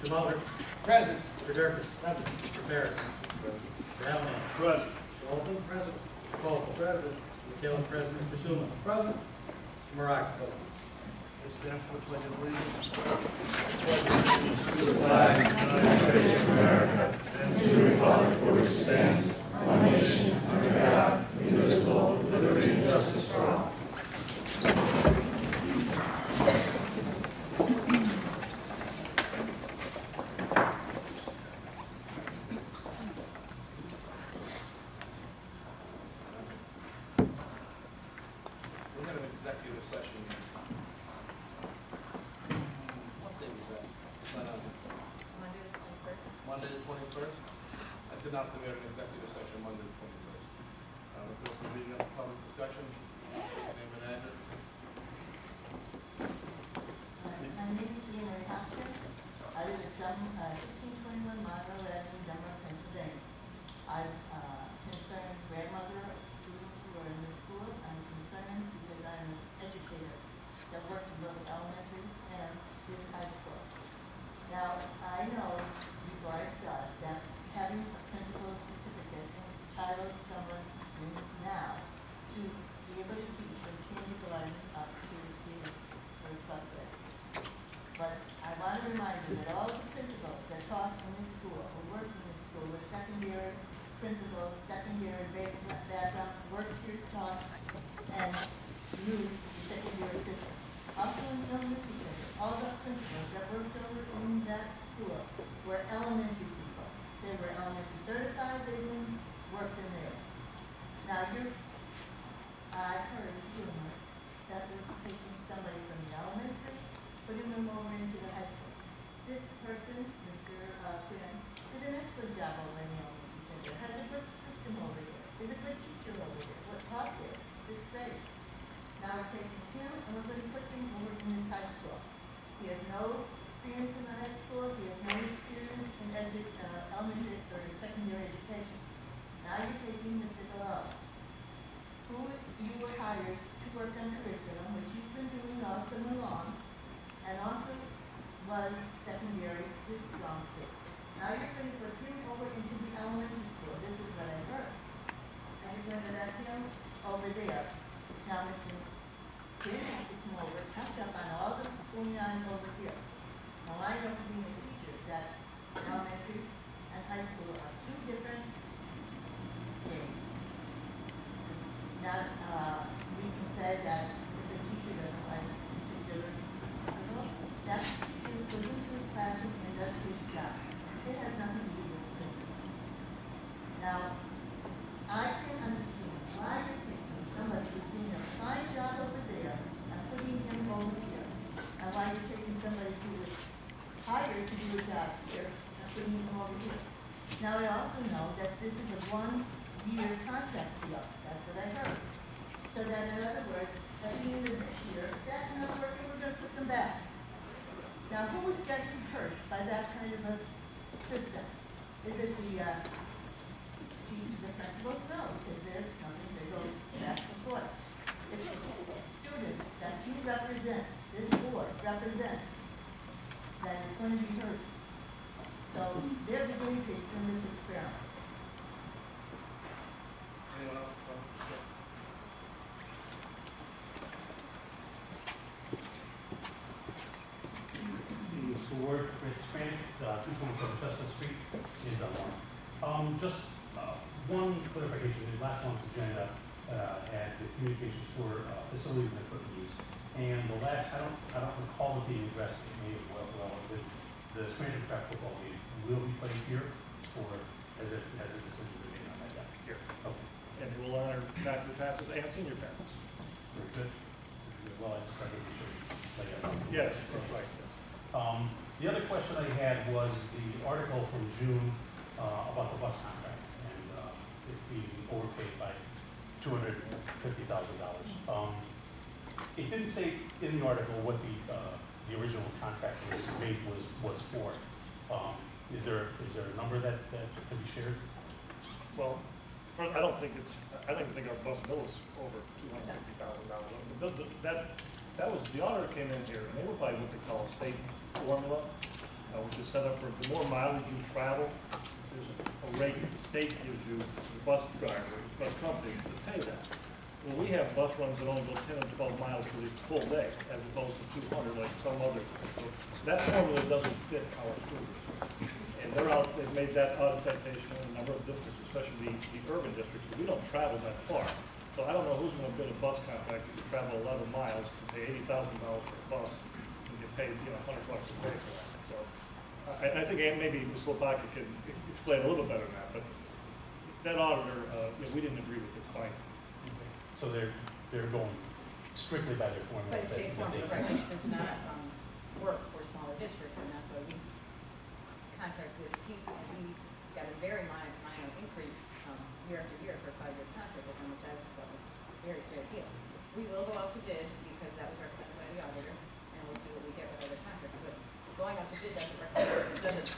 Mr. Butler. Present. Mr. Durkin. Present. Mr. Farris. Mr. Hallinan. Present. Mr. Holtham. Present. Mr. Kofel. Present. McHale present. Mr. Summa. Present. Mr. Muracco. Please stand for the pledge of allegiance. To the flag of the United States of America and to the republic for which it stands, one nation, under God, indivisible, with liberty and justice for all. We have an executive session. What day was that? It's not on Monday the 21st. I did not think we had an executive session Monday the 21st. We'll go for reading up public discussion. Name and address. My name is Hallinan. I live at 1621 Monroe Avenue, Dunmore, Pennsylvania. I'm concerned grandmother of students who are in the school. I'm concerned because I'm an educator that worked in both elementary and this high school. Now, I know before I start that having a principal certificate entitles someone now to be able to teach from kindergarten up to senior or 12th grade. But I want to remind you that all the principals that taught in this school or worked in this school were secondary principals, secondary background, worked here, taught, and knew the secondary system. Also in the elementary system, all the principals that worked over in that school were elementary people. They were elementary certified, they worked in there. Now I heard a rumor that was taking somebody from the elementary, putting them over into the high school. This person, Mr. Quinn, did an excellent job over in the elementary center, has a good system over there, is a good teacher over there, what taught there, 6th grade. Now we're taking him and we're going to put him over in this high school. He has no experience in the high school, he has no experience in elementary or secondary education. Now you're taking Mr. Kofel, who you were hired to work on curriculum, which he's been doing all summer long, and also was secondary, his strong suit. Now you're going to put him over into the elementary school. This is what I heard. And you're going to let him over there. Now Mr. Quinn has to come over, catch up on all that's going on over here. Now I know from being a teacher that elementary and high school are two different things. Not, we can say that if a teacher doesn't like a particular principal, that teacher will lose his passion and does his job. It has nothing to do with the principal. Now, I can understand why you're taking somebody who's doing a fine job over there and putting him over here, and why you're taking somebody who was hired to do a job here and putting him over here. Now, I also know that this is a 1-year contract deal. That's what I heard. So that, in other words, at the end of this year, if that's not working, we're going to put them back. Now, who is getting hurt by that kind of a system? Is it the principals? No, because they're coming, they go back and forth. It's students that you represent, this board represents, that is going to be hurt. So they're the guinea pigs in this experiment. Anyone else? Ward, Chris Frank, 227 Chestnut Street in Dunmore. Just one clarification. The last month's agenda had the communications for facilities and equipment use, and the last I don't recall it being addressed. It may have well the Scranton track football game will be played here, or as a decision to be made on that. Yeah. Here. Okay. And we'll honor faculty passes and senior passes. Very good. Well, I just thought we should lay that out. Yes, that's right. Yes. The other question I had was the article from June about the bus contract and it being overpaid by $250,000. It didn't say in the article what the original contract was made was for. Is there a number that can be shared? Well, I don't think it's. I think our bus bill is over $250,000. That was the auditor came in here and they were by what they call a state formula, which is set up for the more mileage you travel, there's a rate that the state gives you, the bus driver, bus company, to pay that. Well, we have bus runs that only go 10 and 12 miles for the full day, as opposed to 200 like some others. So that formula doesn't fit our school district. And they're out, they've made that audit citation in a number of districts, especially the urban districts. We don't travel that far. So I don't know who's going to bid a bus contract if you travel 11 miles, and pay $80,000 for a bus, and get paid, $100 a day for that. So I think maybe Ms. Lopaka can explain a little better than that, but that auditor, we didn't agree with his finding. So they're going strictly by their formula. But state formula regulation does not work for smaller districts, and that's why we contract with Keith, and we got a very minor increase year after year for a 5-year contract with them, which I thought was a very fair deal. We will go out to bid because that was recommended by the auditor, and we'll see what we get with other contracts. But going out to bid doesn't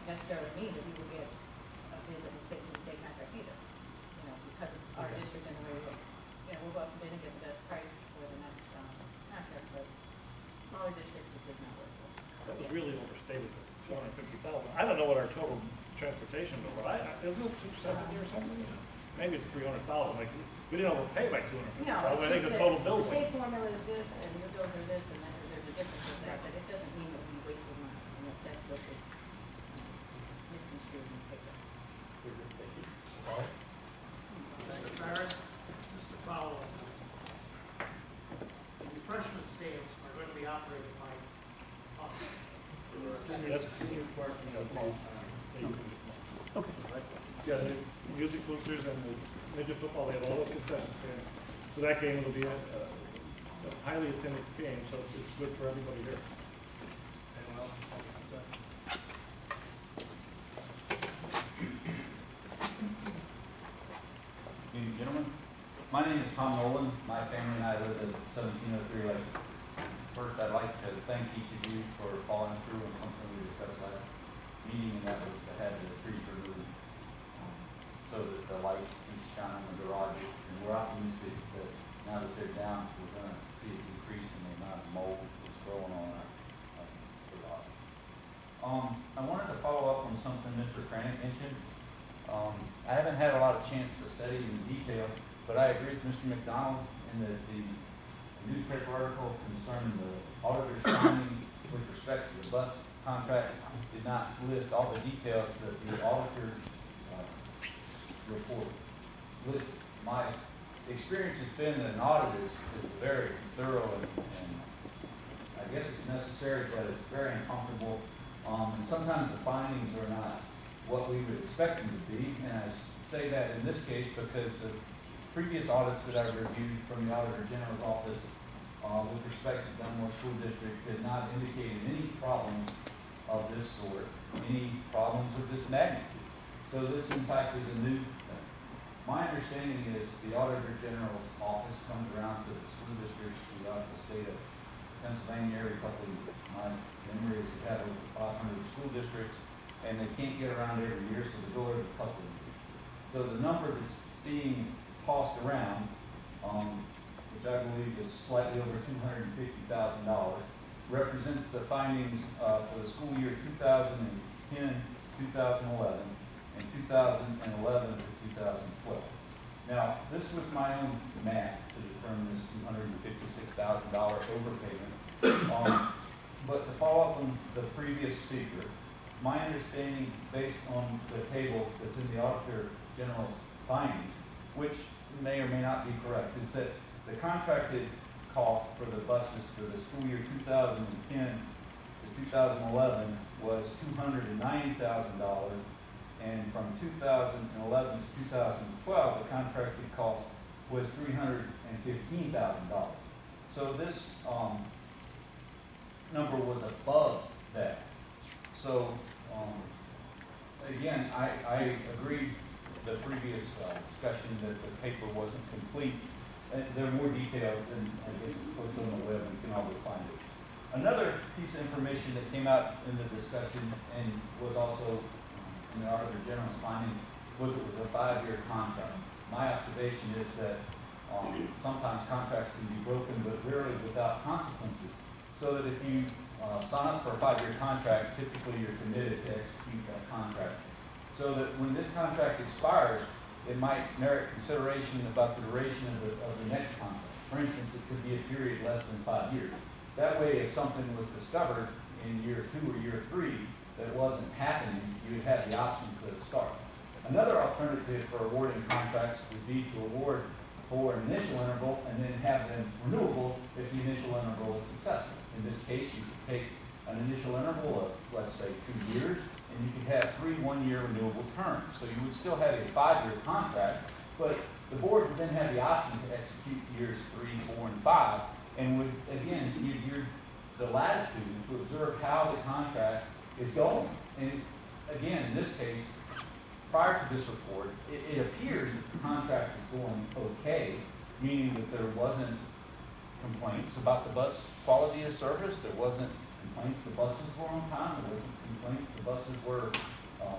necessarily mean that we will get a bid that will fit to the state contract either. Because of our district and the way we look. We'll go out to bid and get the best price for the next contract, but smaller districts, it does not work for. That was really overstated, $250,000. I don't know what our total transportation bill, but isn't it $270 or something? Maybe it's $300,000. Like, we didn't overpay by $250,000. No, I think the total bill. The state formula is this, and your bills are this, and then there's a difference with that, but it doesn't mean that we wasted money. And that's what is misconstrued in the paper. That's all right. Mr. Farris, just to follow up. The refreshment stands are going to be operated by us. That's okay. Yeah, the music boosters and the midget football, they have all those concession stands. So that game will be a highly attended game, so it's good for everybody here. Anyone else? Good evening, gentlemen. My name is Tom Nolan. My family and I live at 1703 Lake. First, I'd like to thank each of you for following through on something we discussed last meeting, and that was to have the trees removed so that the light can shine on the garage. And we're optimistic that now that they're down, we're going to see a decrease in the amount of mold that's growing on our garage. I wanted to follow up on something Mr. Cranick mentioned. I haven't had a lot of chance to study in detail, but I agree with Mr. McDonald in that the newspaper article concerning the auditor's finding with respect to the bus contract did not list all the details that the auditor report listed. My experience has been that an audit is very thorough and I guess it's necessary, but it's very uncomfortable. And sometimes the findings are not what we would expect them to be. And I say that in this case because the previous audits that I've reviewed from the Auditor General's office with respect to Dunmore School District did not indicate any problems of this sort, any problems of this magnitude. So this, in fact, is a new thing. My understanding is the Auditor General's office comes around to the school districts throughout the state of Pennsylvania every couple of years. My memory is we've had over 500 school districts, and they can't get around every year, so they go every couple of years. So the number that's being tossed around, which I believe is slightly over $250,000, represents the findings for the school year 2010, 2011, and 2011 to 2012. Now, this was my own math to determine this $256,000 overpayment. But to follow up on the previous speaker, my understanding based on the table that's in the Auditor General's findings, which may or may not be correct, is that the contracted cost for the buses for the school year 2010 to 2011 was $290,000, and from 2011 to 2012, the contracted cost was $315,000. So this number was above that. So again, I agree the previous discussion that the paper wasn't complete. There are more details than I guess it's posted on the web, and you can always find it. Another piece of information that came out in the discussion and was also in the Auditor General's finding was it was a 5-year contract. My observation is that sometimes contracts can be broken, but rarely without consequences. So that if you sign up for a 5-year contract, typically you're committed to execute that contract. So that when this contract expires, it might merit consideration about the duration of the next contract. For instance, it could be a period less than 5 years. That way, if something was discovered in year 2 or year 3 that wasn't happening, you would have the option to start. Another alternative for awarding contracts would be to award for an initial interval and then have them renewable if the initial interval is successful. In this case, you could take an initial interval of, let's say, 2 years, and you could have 3 one-year renewable terms. So you would still have a 5-year contract, but the board would then have the option to execute years 3, 4, and 5, and would, again, give you the latitude to observe how the contract is going. And again, in this case, prior to this report, it appears that the contract is going okay, meaning that there wasn't complaints about the bus quality of service, there wasn't complaints the buses were on time, there wasn't complaints the buses were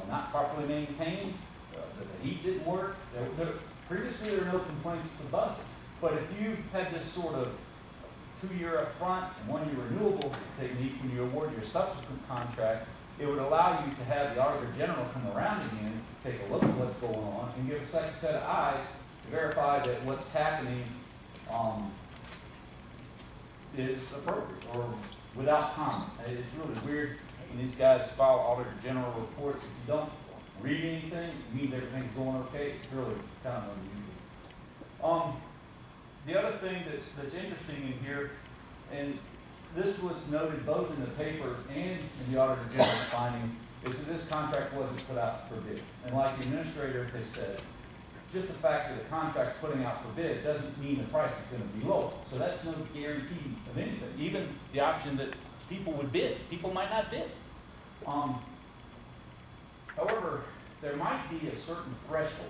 not properly maintained, that the heat didn't work. Previously, there were no complaints to the buses. But if you had this sort of 2-year up front and 1-year renewable technique when you award your subsequent contract, it would allow you to have the Auditor General come around again, take a look at what's going on, and give a second set of eyes to verify that what's happening is appropriate or without comment. It's really weird when these guys file Auditor General reports. If you don't read anything, it means everything's going okay. It's really kind of unusual. The other thing that's interesting in here, and this was noted both in the paper and in the Auditor General's finding, is that this contract wasn't put out for bid. And like the administrator has said, just the fact that the contract's putting out for bid doesn't mean the price is going to be low. So that's no guarantee of anything. Even the option that people would bid, people might not bid. However, there might be a certain threshold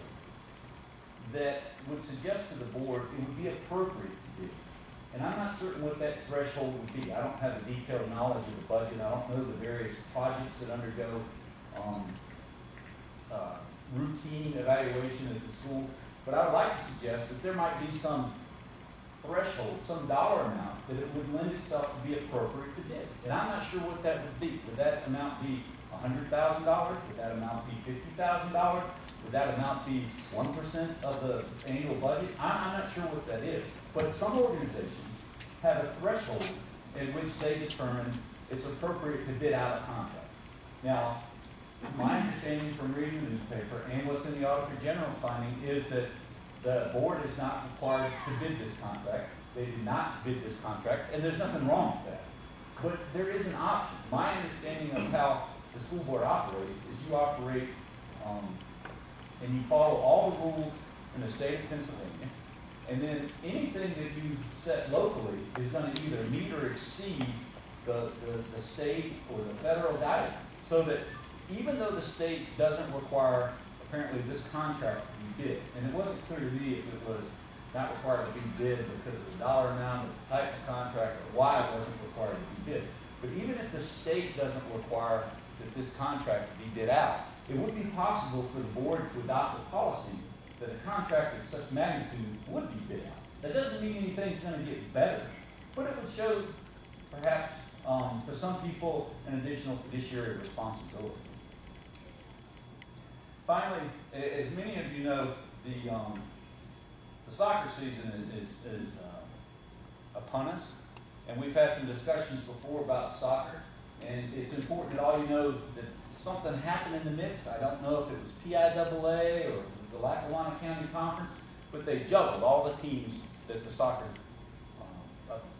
that would suggest to the board it would be appropriate to bid. And I'm not certain what that threshold would be. I don't have a detailed knowledge of the budget. I don't know the various projects that undergo routine evaluation at the school. But I would like to suggest that there might be some threshold, some dollar amount that it would lend itself to be appropriate to bid. And I'm not sure what that would be. Would that amount be $100,000? Would that amount be $50,000? Would that amount be 1% of the annual budget? I'm not sure what that is. But some organizations have a threshold in which they determine it's appropriate to bid out a contract. Now, my understanding from reading the newspaper and what's in the Auditor General's finding is that the board is not required to bid this contract. They did not bid this contract, and there's nothing wrong with that. But there is an option. My understanding of how the school board operates is you operate and you follow all the rules in the state of Pennsylvania, and then anything that you set locally is going to either meet or exceed the state or the federal guidelines. So that even though the state doesn't require apparently this contract to be bid, and it wasn't clear to me if it was not required to be bid because of the dollar amount, the type of contract, or why it wasn't required to be bid. But even if the state doesn't require that this contract be bid out, it would be possible for the board to adopt a policy that a contract of such magnitude would be bid out. That doesn't mean anything's going to get better, but it would show perhaps to some people an additional fiduciary responsibility. Finally, as many of you know, the soccer season is upon us, and we've had some discussions before about soccer, and it's important that all you know that something happened in the mix. I don't know if it was PIAA or if it was the Lackawanna County Conference, but they juggled all the teams that the soccer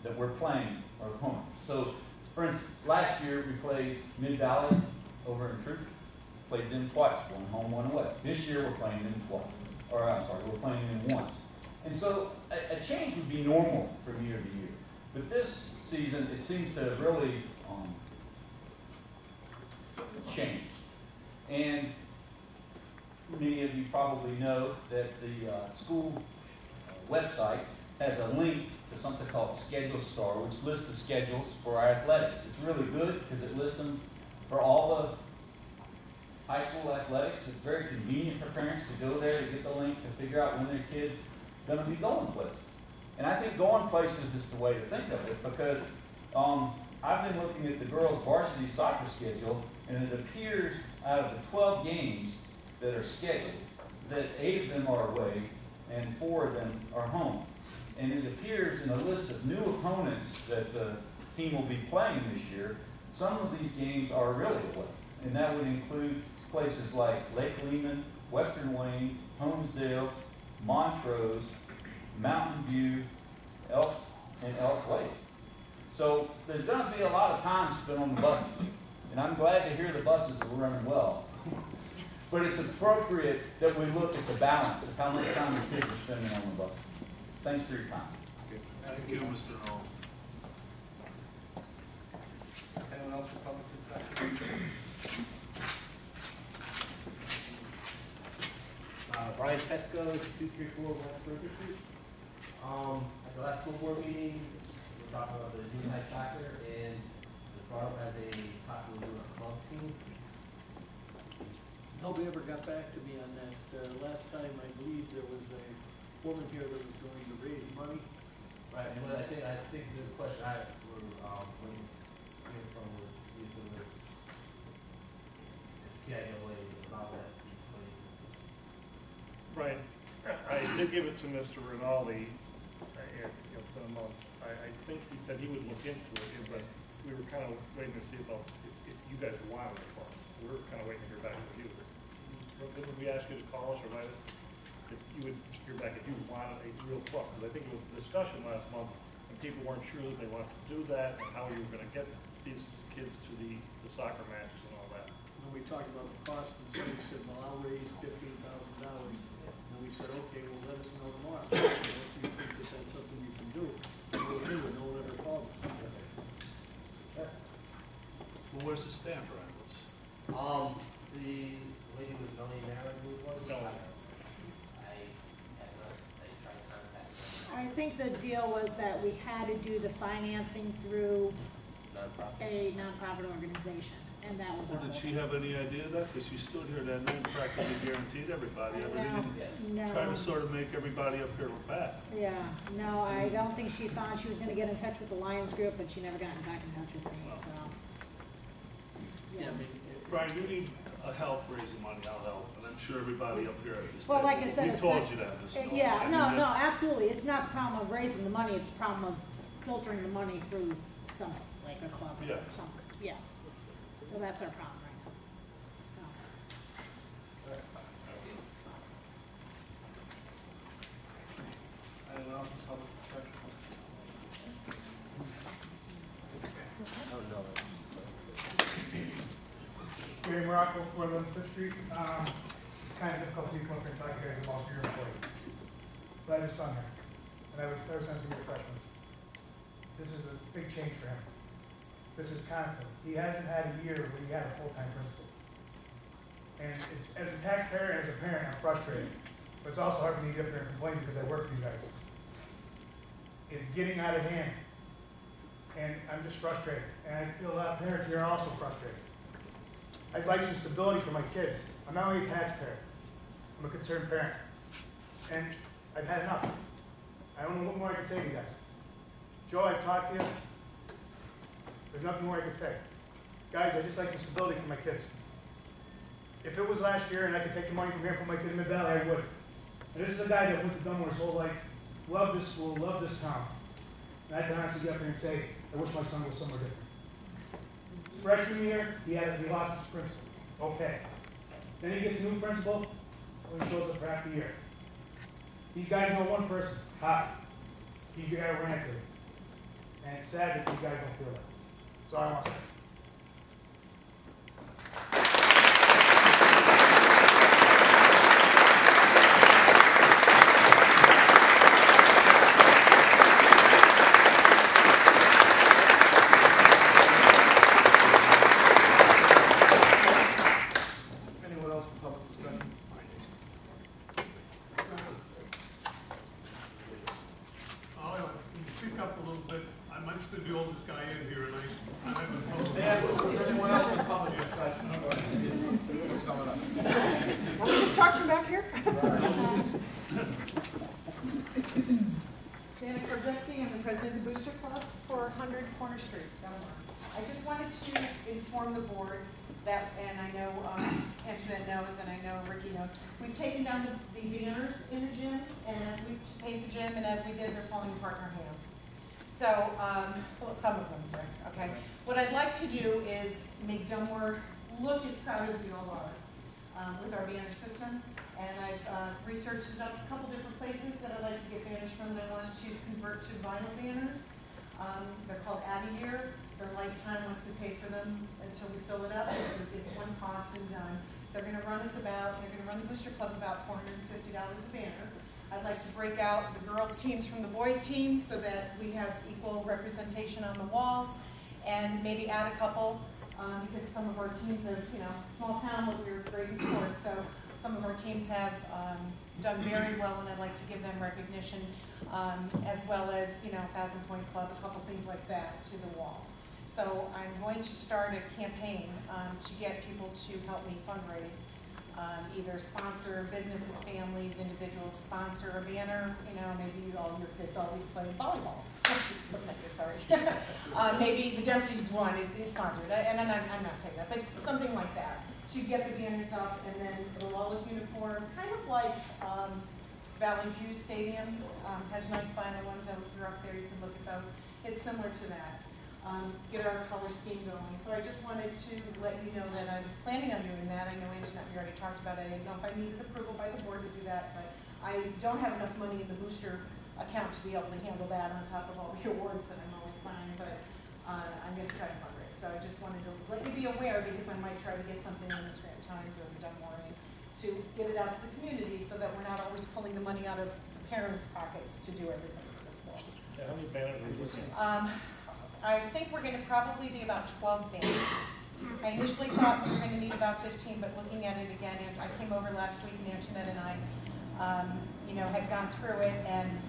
that we're playing are opponents. So, for instance, last year we played Mid-Valley over in Truth. Played them twice, one home, one away. This year we're playing them twice. Or I'm sorry, we're playing them once. And so a change would be normal from year to year. But this season, it seems to have really changed. And many of you probably know that the school website has a link to something called Schedule Star, which lists the schedules for our athletics. It's really good because it lists them for all the high school athletics. It's very convenient for parents to go there to get the link to figure out when their kid's going to be going places. And I think going places is the way to think of it because I've been looking at the girls' varsity soccer schedule, and it appears out of the 12 games that are scheduled, that 8 of them are away and 4 of them are home. And it appears in a list of new opponents that the team will be playing this year, some of these games are really away. And that would include places like Lake Lehman, Western Wayne, Holmesdale, Montrose, Mountain View, Elk, and Elk Lake. So there's going to be a lot of time spent on the buses. And I'm glad to hear the buses are running well. But it's appropriate that we look at the balance of how much time the kids are spending on the bus. Thanks for your time. Thank you, Mr. Noel. Anyone else for public discussion? Brian Petsko, 234 West Durkin Street. At the last school board meeting, we were talking about the junior high soccer, and it was brought up as a possible new club team. Nobody ever got back to me on that. Last time, I believe there was a woman here that was going to raise money. Right, and what I think the question I were when he's came from was to see if there was PIAA about that. Right. I did give it to Mr. Rinaldi, for a month. I think he said he would look into it, but we were kind of waiting to see about if you guys wanted it. We were kind of waiting to hear back from you. Didn't we ask you to call us or write us? If you would hear back if you wanted a real club, because I think it was a discussion last month, and people weren't sure that they wanted to do that, and how you were going to get these kids to the soccer matches and all that. When we talked about the cost, and somebody said, well, I'll raise $15,000. And we said, okay, well, let us know tomorrow. If you think that that's something you can do, we'll do it. No one ever called us. Well, where's the stamp around this? The lady with Melanie Mara, who it was? No. I tried to contact her. I think the deal was that we had to do the financing through Nonprofit. a nonprofit organization, and that was Well, our did she whole- have any idea of that? Because she stood here that night and practically guaranteed everybody everything. No, Trying to sort of make everybody up here look bad. yeah, no, I don't think she thought she was gonna get in touch with the Lions group, but she never got back in touch with me, so. Yeah, I mean, Brian, you need help raising money, I'll help. And I'm sure everybody up here at this Well, table. like I said, We it's told not- you that, Mr. Noel. Yeah, I mean, no, that's- absolutely, it's not the problem of raising the money, it's the problem of filtering the money through something, like a club or Yeah. something, yeah. So that's our problem right now, so. Anyone else for public discussion? Gary Muracco, 411 Fifth Street. It's kind of difficult for you to come up here and talk to you guys about your employee. But I have a son here, and I would start sensing your freshman. This is a big change for him. This is constant. He hasn't had a year where he had a full-time principal. And it's, as a taxpayer and as a parent, I'm frustrated. But it's also hard for me to get up there and complain because I work for you guys. It's getting out of hand. And I'm just frustrated. And I feel a lot of parents here are also frustrated. I'd like some stability for my kids. I'm not only a taxpayer, I'm a concerned parent. And I've had enough. I don't know what more I can say to you guys. Joe, I've talked to you. There's nothing more I can say. Guys, I'd just like some stability for my kids. If it was last year and I could take the money from here and put my kid in Mid-Valley, I would. And this is a guy that went to Dunmore his whole life, loved this school, loved this town. And I can honestly get up there and say, I wish my son was somewhere different. Freshman year, he lost his principal. Okay. Then he gets a new principal, and he shows up for half the year. These guys know one person, Hop. He's the guy who ran to it. And it's sad that you guys don't feel that. That's all I want to say. Anyone else for public discussion? I'll speak up a little bit. I'm just the oldest guy in here, and I have a total internet knows, and I know Ricky knows, we've taken down the banners in the gym, and as we paint the gym, and as we did, they're falling apart in our hands. So, well, some of them, Rick, okay? What I'd like to do is make Dunmore look as proud as we all are with our banner system. And I've researched a couple different places that I'd like to get banners from, and I want to convert to vinyl banners. They're called Add-A-Year. They're lifetime once we pay for them until we fill it up. It's one cost and done. They're going to run us about, they're going to run the Booster Club about $450 a banner. I'd like to break out the girls' teams from the boys' teams so that we have equal representation on the walls, and maybe add a couple because some of our teams have, you know, small town, but we're great in sports. So some of our teams have done very well, and I'd like to give them recognition, as well as, you know, 1,000 Point Club, a couple things like that to the walls. So I'm going to start a campaign to get people to help me fundraise, either sponsor businesses, families, individuals, sponsor a banner. You know, maybe all your kids always play volleyball. Looking at you, sorry. Maybe the Dempsey one is sponsored, and I'm not saying that, but something like that, to get the banners up, and then it'll all look uniform, kind of like Valley View Stadium has nice vinyl ones. If you're up there, you can look at those. It's similar to that. Get our color scheme going. So I just wanted to let you know that I was planning on doing that. I know Antoinette, we already talked about it. I didn't know if I needed approval by the board to do that, but I don't have enough money in the booster account to be able to handle that on top of all the awards that I'm always buying, but I'm going to try to fundraise. So I just wanted to let you be aware, because I might try to get something in the Scranton Times or the Dunmore to get it out to the community so that we're not always pulling the money out of the parents' pockets to do everything for the school. Yeah, how many banners are you looking at? I think we're going to probably be about 12 banners. I initially thought we were going to need about 15, but looking at it again, I came over last week, and Antoinette and I, you know, had gone through it, and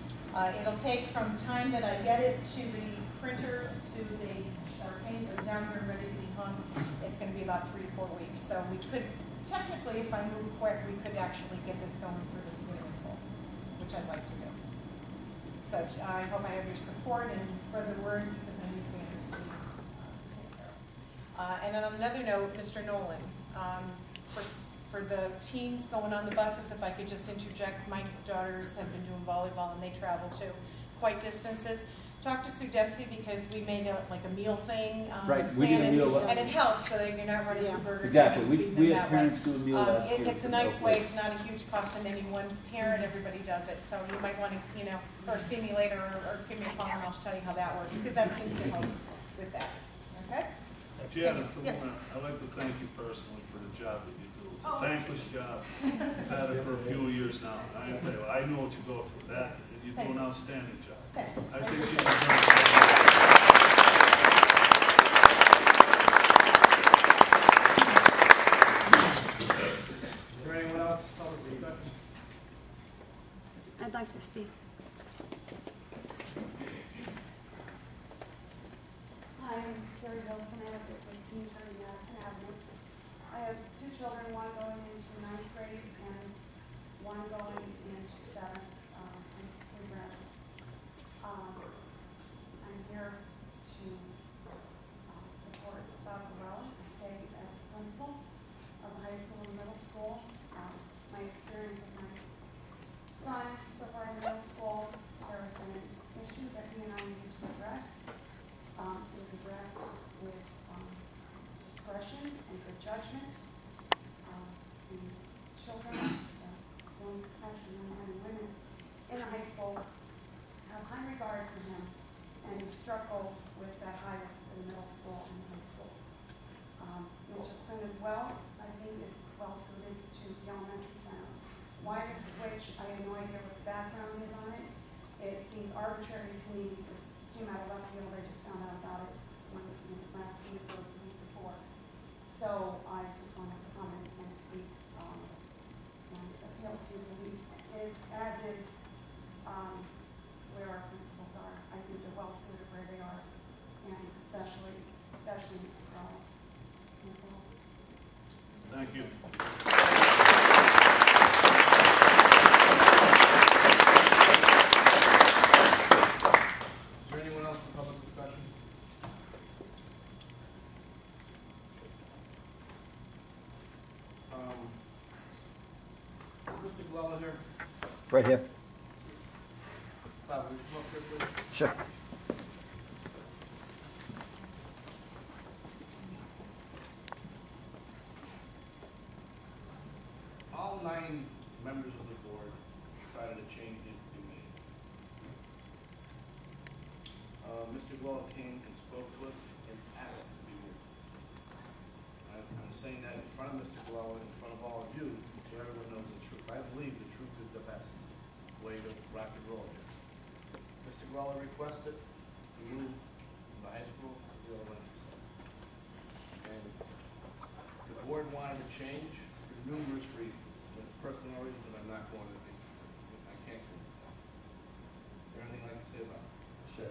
it'll take from time that I get it to the printers to the paint or down here ready to be hung. It's going to be about 3 to 4 weeks. So we could technically, if I move quick, we could actually get this going through the beginning of school, which I'd like to do. So I hope I have your support and spread the word, because I need banners to take care of. And on another note, Mr. Nolan, for the teams going on the buses, if I could just interject, my daughters have been doing volleyball and they travel to quite distances. Talk to Sue Dempsey, because we made like a meal thing. Right, we did a meal. And it helps so that you're not running through Burger King. Exactly, and we feeding them had that way. parents do a meal last year. It's a nice way, it's not a huge cost to any one parent, everybody does it. So you might want to, you know, or see me later, or give me a call and I'll tell you how that works, because that seems to help with that. Okay? Janet, for Yes. one, I'd like to thank you personally for the job that you do. It's a Oh. thankless job. You've had it for a few years now. I can tell you, I know what you go through. That, you do an outstanding job. Thanks. I think you deserve Is there anyone else? Public discussion? I'd like to speak. Hi, I'm Terry Wilson. I live at 1530 Madison Avenue. I have 2 children, one going into 9th grade and one going into 7th, and 3 graduates. I'm here to support Bob Morella to stay as principal of the high school and middle school. My experience with my son so far in middle school, there has been an issue that he and I needed to address. It was addressed with discretion and good judgment. The children, actually young men and women in the high school, have high regard for him, and struggle with that higher in the middle school and high school. Mr. Quinn as well, I think, is well suited to the elementary center. Why the switch? I have no idea what the background is on it. It seems arbitrary to me. This came out of left field. I just found out about it last week or the week before. So I just wanted to come and speak and appeal to you to leave, as is where our principals are. I think they're well suited where they are, and especially Mr. Crowell. Thank you. Is there anyone else for public discussion? Gullo here? Right here. Bob, would you come up here, please? Sure. All 9 members of the board decided a change needed to be made. Mr. Gullo came and spoke to us and asked to be moved. I'm saying that in front of Mr. Gullo, in front of all of you, so everyone knows the truth. I believe the truth is the best way to rock and roll here. Mr. Gullo requested to move from the high school to the elementary school. And the board wanted to change for numerous reasons. There's personal reasons I'm not going to be, I can't do it. Is there anything I can say about it? Sure,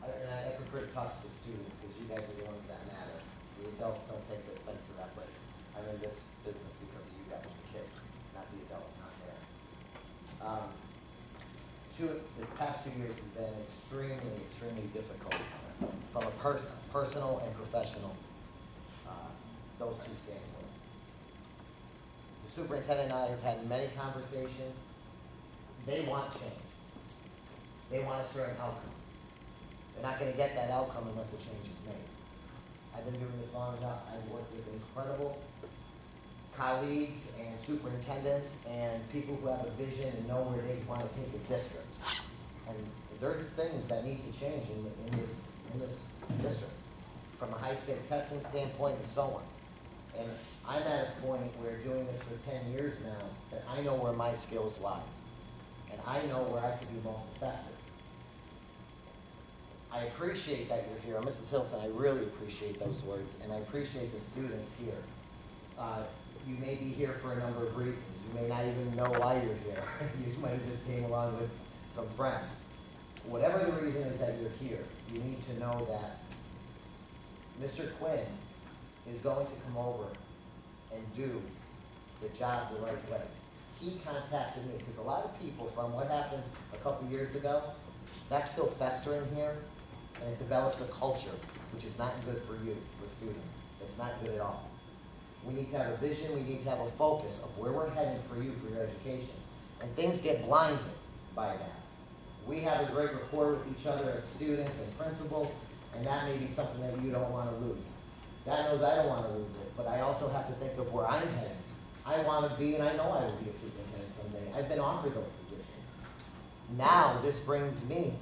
I prefer to talk to the students, because you guys are the ones that matter. The adults don't take offense to that, but I'm in this business because of you guys, the kids, not the adults, not parents. The past 2 years has been extremely difficult from a personal and professional, those two standpoints. The superintendent and I have had many conversations. They want change. They want a certain outcome. They're not going to get that outcome unless the change is made. I've been doing this long enough. I've worked with incredible colleagues and superintendents and people who have a vision and know where they want to take the district. And there's things that need to change in this district from a high-stake testing standpoint and so on. And I'm at a point where doing this for 10 years now that I know where my skills lie. And I know where I could be most effective. I appreciate that you're here. Mrs. Hilson, I really appreciate those words, and I appreciate the students here. You may be here for a number of reasons. You may not even know why you're here. You might have just came along with some friends. Whatever the reason is that you're here, you need to know that Mr. Quinn is going to come over and do the job the right way. He contacted me, because a lot of people, from what happened a couple years ago, that's still festering here, and it develops a culture, which is not good for you, for students. It's not good at all. We need to have a vision, we need to have a focus of where we're heading for you, for your education. And things get blinded by that. We have a great rapport with each other as students and principals, and that may be something that you don't want to lose. God knows I don't want to lose it, but I also have to think of where I'm heading. I want to be, and I know I will be a superintendent someday. I've been offered those positions. Now, this brings me,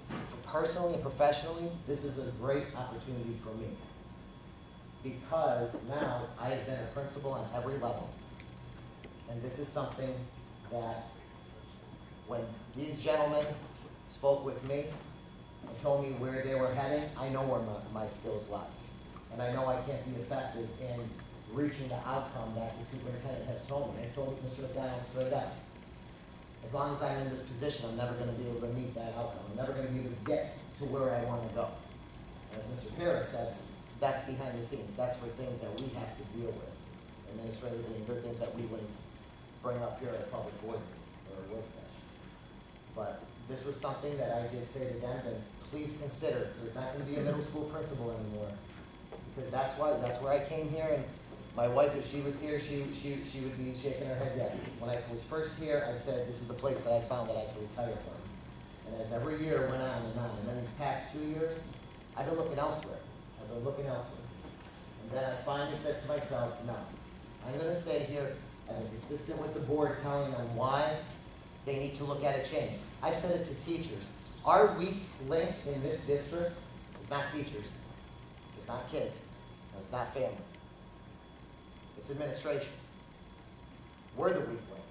personally and professionally, this is a great opportunity for me. Because now I have been a principal on every level. And this is something that when these gentlemen spoke with me and told me where they were heading, I know where my skills lie. And I know I can't be effective in reaching the outcome that the superintendent has told me. I told Mr. McDonald straight up. As long as I'm in this position, I'm never going to be able to meet that outcome. I'm never going to be able to get to where I want to go. As Mr. Farris says, that's behind the scenes. That's for things that we have to deal with administratively, and there are things that we wouldn't bring up here at a public board or a work session. But this was something that I did say to them, and please consider, there's not going to be a middle school principal anymore. Because that's where I came here, and my wife, if she was here, she would be shaking her head yes. When I was first here, I said this is the place that I found that I could retire from. And as every year went on, and then these past 2 years, I've been looking elsewhere. And then I finally said to myself, no, I'm going to stay here. I've been consistent with the board, telling them why they need to look at a change. I've said it to teachers. Our weak link in this district is not teachers. It's not kids. And it's not families. It's administration. We're the weak link,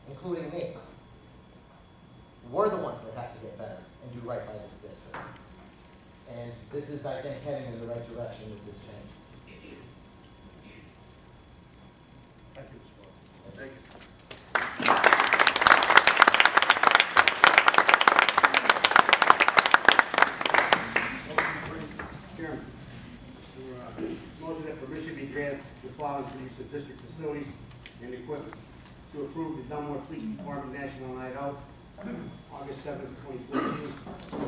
including me. We're the ones that have to get better and do right by this district. And this is, I think, heading in the right direction with this change. Thank you, Mr. Gullo. Thank you. Chairman, motion that permission be granted to the following for use of district facilities and equipment. To approve the Dunmore Police Department National Night Out, August 7th, 2014,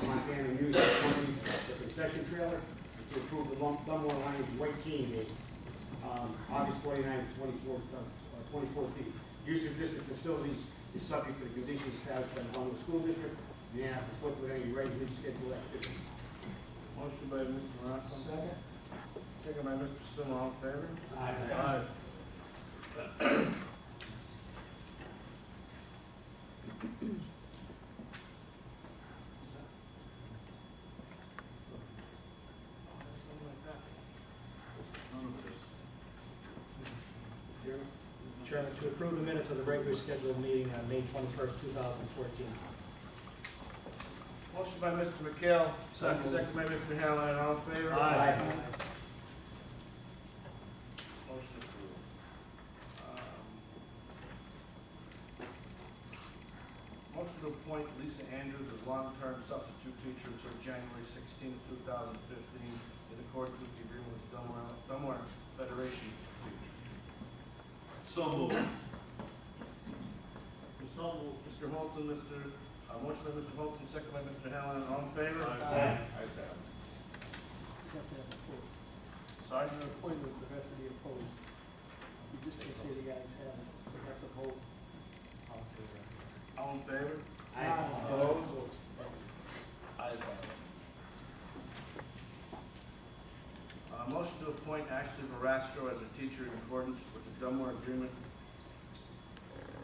Montana Music Company, the concession trailer. To approve the Dunmore Lions White Team Day, August 29th, 2014. Use of district facilities is subject to the conditions established by the Dunmore School District. May not conflict with any regularly scheduled activities. Motion by Mr. Muracco. Second. Second by Mr. Summa, all in favor? Aye. Chairman, to approve the minutes of the regularly scheduled meeting on May 21st, 2014. Motion by Mr. McHale. Second. Second by Mr. Hallinan, all in favor? Aye. Motion approved. Motion to appoint Lisa Andrews as long-term substitute teacher until January 16, 2015, in accordance with the agreement with the Dunmore Federation of Teachers. So moved. Mr. Holtham, motion by Mr. Holtham, second by Mr. Hallinan, all in favor? Aye. Ayes have it. You have to have a vote. Sorry? An appointment, there has to be opposed. You just can't say the guys have it, you have to vote. All in favor? Opposed? Ayes have it. Motion to appoint Ashley Verastro as a teacher in accordance with the Dunmore agreement,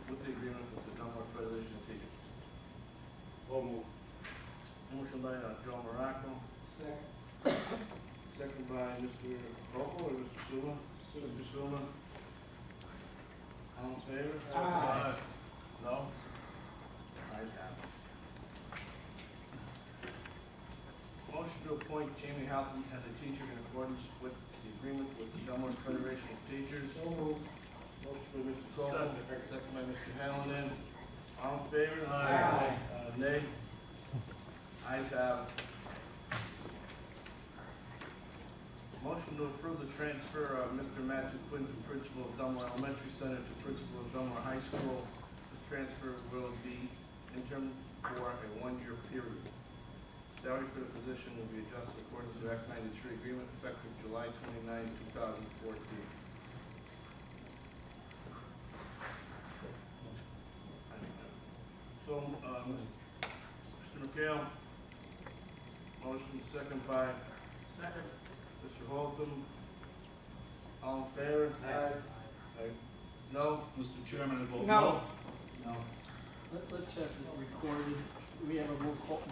with the Dunmore Federation of Teachers. Motion by Joe Muracco. Second by Mr. Kofel or Mr. Summa? Mr. Summa. All in favor? Aye. No? Ayes have it. Motion to appoint Jamie Holtham as a teacher in accordance with the agreement with the Dunmore Federation of Teachers. So moved. Motion by Mr. Kofel, second by Mr. Hallinan. All in favor? Aye. Nay? Ayes have it. Motion to approve the transfer of Mr. Matthew Quinn from principal of Dunmore Elementary Center to principal of Dunmore High School. This transfer will be interim for a one-year period. Salary for the position will be adjusted according to Act 93 agreement effective July 29, 2014. So, Mr. McHale, motion second by Mr. Holtham. All in favor? Aye. No? Mr. Chairman, I vote No. no. Let's have it recorded. We have a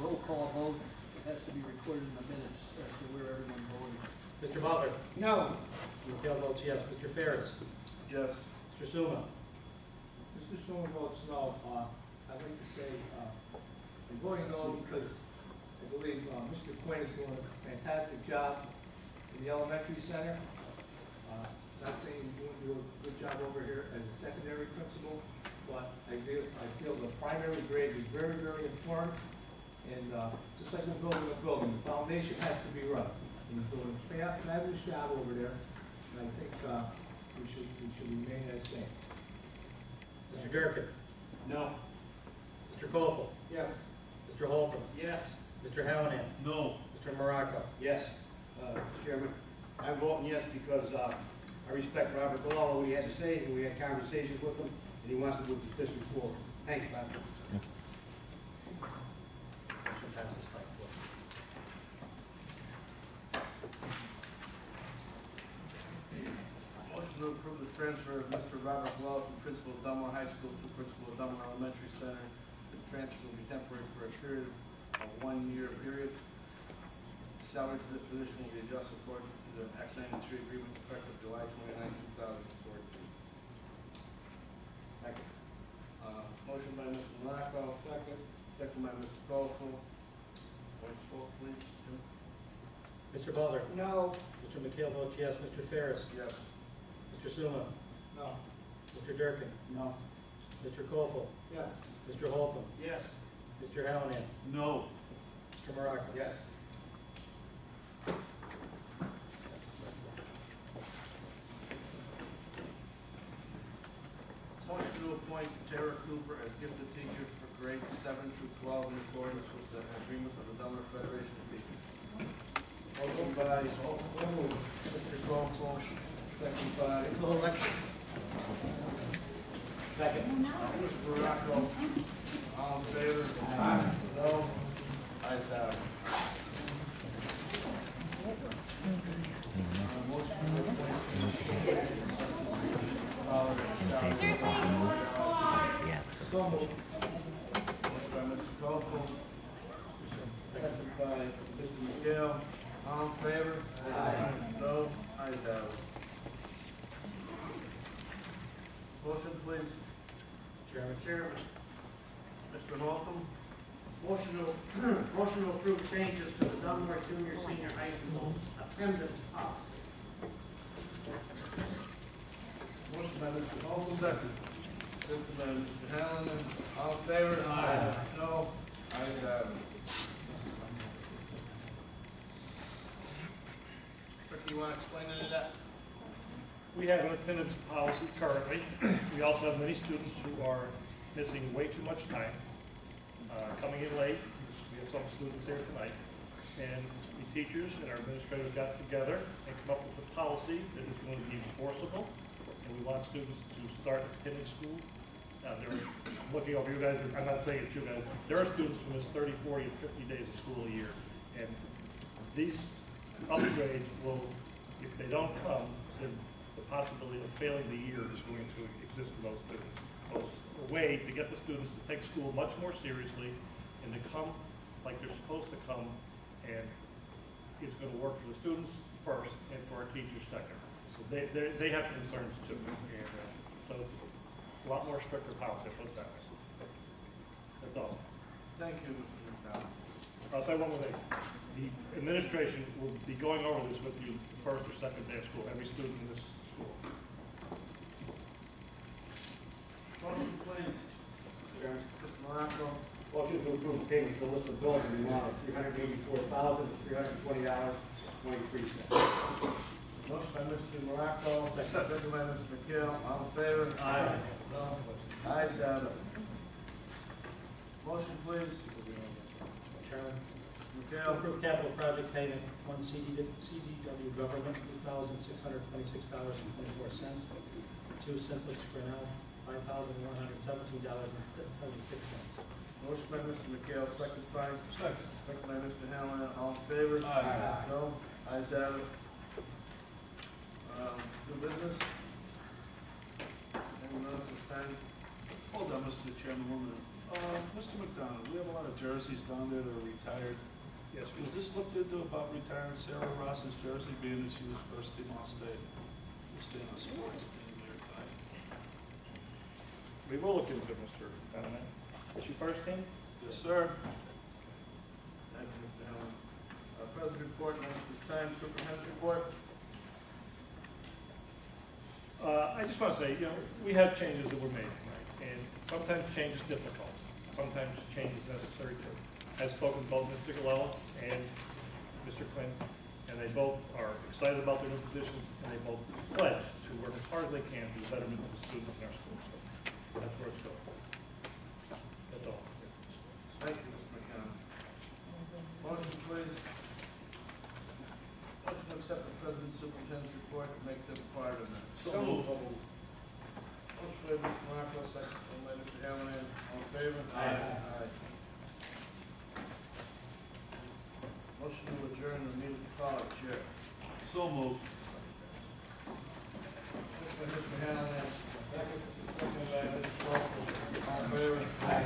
roll call vote. It has to be recorded in the minutes as to where everyone voted. Mr. Butler? No. McHale votes yes. Mr. Farris? Yes. Mr. Summa? Mr. Summa votes no. I'd like to say, I'm voting no because I believe Mr. Quinn is doing a fantastic job in the elementary center. Not saying he's doing a good job over here as a secondary principal, but I feel the primary grade is very, very important. And just like we're building a building, the foundation has to be right. And he's doing a fabulous job over there. And I think we should remain as same. Mr. Durkin? No. Mr. Kofel? Yes. Mr. Holtham? Yes. Mr. Hallinan? No. Mr. Muracco? Yes. Mr. Chairman, I'm voting yes because I respect Robert Butler, what he had to say, and we had conversations with him, and he wants to move this district forward. Thanks, Bob. Motion passes 5-4. Motion to approve the transfer of Mr. Robert Blau from principal of Dunmore High School to principal of Dunmore Elementary Center. This transfer will be temporary for a period of 1 year period. Salary for this position will be adjusted according to the Act 93 agreement effective July 29, 2014. Second. Motion by Mr. Muracco. Second by Mr. Kofel. Voice vote, please. Mr. Butler? No. Mr. McHale votes yes. Mr. Farris? Yes. Mr. Summa? No. Mr. Durkin? No. Mr. Kofel? Yes. Mr. Holtham? Yes. Mr. Hallinan? No. Mr. Muracco? Yes. Motion to appoint Tara Cooper as gifted teacher for grades 7 through 12 in accordance with the agreement of the Dunmore Federation of Teachers. Motion by Mr. Kofel, second by It's a little extra. Second. Mr. Muracco, all in favor? Aye. No? Ayes have it. Motion to Motion by Mr. Kofel, second by Mr. McHale. All in favor? Aye. No? Ayes have it. Motion, please. Chairman. Mr. Holtham. Motion to approve changes to the Dunmore Junior Senior High School attendance policy. Motion by Mr. Holtham. Second. Second by Mr. Hallinan. All in favor? Aye. No? Ayes have it. Ricky, you want to explain any of that? We have an attendance policy currently. We also have many students who are missing way too much time, coming in late. We have some students here tonight. And the teachers and our administrators got together and come up with a policy that is going to be enforceable. And we want students to start attending school. I'm looking over you guys, I'm not saying it's you guys. There are students who miss 30, 40, and 50 days of school a year. And these upgrades will, if they don't come, then the possibility of failing the year is going to exist for those students. So it's a way to get the students to take school much more seriously and to come like they're supposed to come, and it's going to work for the students first and for our teachers second. So they have concerns too, and so it's a lot more stricter policy. That's all. Thank you, Mr. McDonald. I'll say one more thing. The administration will be going over this with you the first or second day of school, every student in this school. Motion, please. Mr. Muracco. Motion to approve the payment for the list of bills in the amount of $384,320.23. Motion by Mr. Muracco, second by Mr. McHale. All in favor? Aye. No? Ayes have it. Motion, please. Chairman. McHale. Approve capital project payment, one CDW government, $2,626.24. Two Simplex Grinnell, $5,117.76. Motion by Mr. McHale, second by? Second by Mr. Hallinan. All in favor? Aye. No? Ayes have it. New business? Anyone else this time? Hold on, Mr. Chairman, 1 minute. Mr. McDonald, we have a lot of jerseys down there that are retired. Yes. Was this looked into about retiring Sarah Ross's jersey, being that she was first team All-State? We're staying on sports team there tonight. We will look into it, Mr. Donovan. Is she first team? Yes, sir. Thank you, Mr. Hallinan. President report, next this time, superintendent's report. I just want to say, we have changes that were made tonight, and sometimes change is difficult. Sometimes change is necessary too. I've spoken to both Mr. Galella and Mr. Quinn, and they both are excited about their new positions, and they both pledge to work as hard as they can for the betterment of the students in our schools. So that's where it's going. That's all. Thank you, Mr. McCown. Motion, please. Motion to accept the President's superintendent's report and make them part of that. So moved. Motion by Mr. Muracco, second by Mr. Hallinan. All in favor? Aye. Motion to adjourn the meeting to follow, Chair. So moved. Motion by Mr. Hallinan, second by Mr. Crawford. All in favor? Aye.